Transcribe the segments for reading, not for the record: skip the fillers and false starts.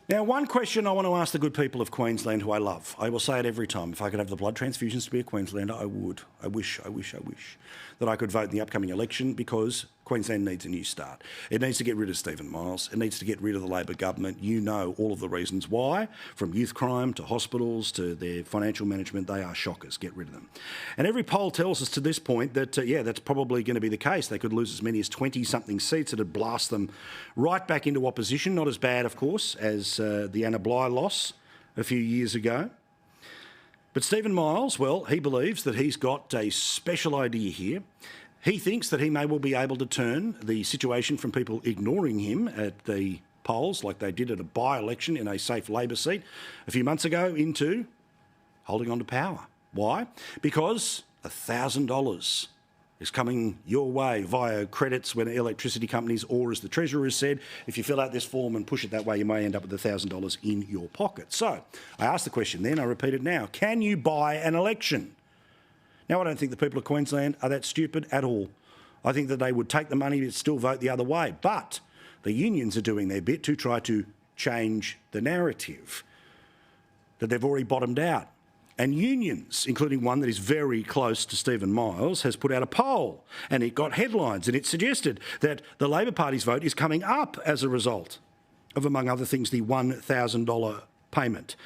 Now, one question I want to ask the good people of Queensland, who I love. I will say it every time. If I could have the blood transfusions to be a Queenslander, I would. I wish that I could vote in the upcoming election, because Queensland needs a new start. It needs to get rid of Stephen Miles. It needs to get rid of the Labor government. You know all of the reasons why, from youth crime to hospitals to their financial management. They are shockers. Get rid of them. And every poll tells us to this point that, yeah, that's probably going to be the case. They could lose as many as 20-something seats. It would blast them right back into opposition. Not as bad, of course, as the Anna Bligh loss a few years ago. But Stephen Miles, well, he believes that he's got a special idea here. He thinks that he may well be able to turn the situation from people ignoring him at the polls, like they did at a by-election in a safe Labor seat a few months ago, into holding on to power. Why? Because $1,000 is coming your way via credits when electricity companies, or as the Treasurer has said, if you fill out this form and push it that way, you may end up with $1,000 in your pocket. So I asked the question then, I repeat it now. Can you buy an election? Now, I don't think the people of Queensland are that stupid at all. I think that they would take the money and still vote the other way. But the unions are doing their bit to try to change the narrative that they've already bottomed out. And unions, including one that is very close to Stephen Miles, has put out a poll, and it got headlines, and it suggested that the Labor Party's vote is coming up as a result of, among other things, the $1,000 payment.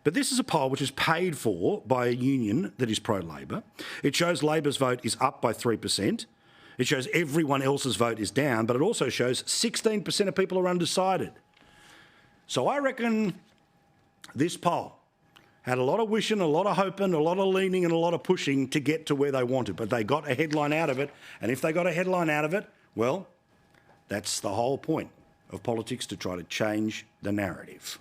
But this is a poll which is paid for by a union that is pro-Labor. It shows Labor's vote is up by 3%. It shows everyone else's vote is down, but it also shows 16% of people are undecided. So I reckon this poll had a lot of wishing, a lot of hoping, a lot of leaning and a lot of pushing to get to where they wanted. But they got a headline out of it. And if they got a headline out of it, well, that's the whole point of politics, to try to change the narrative.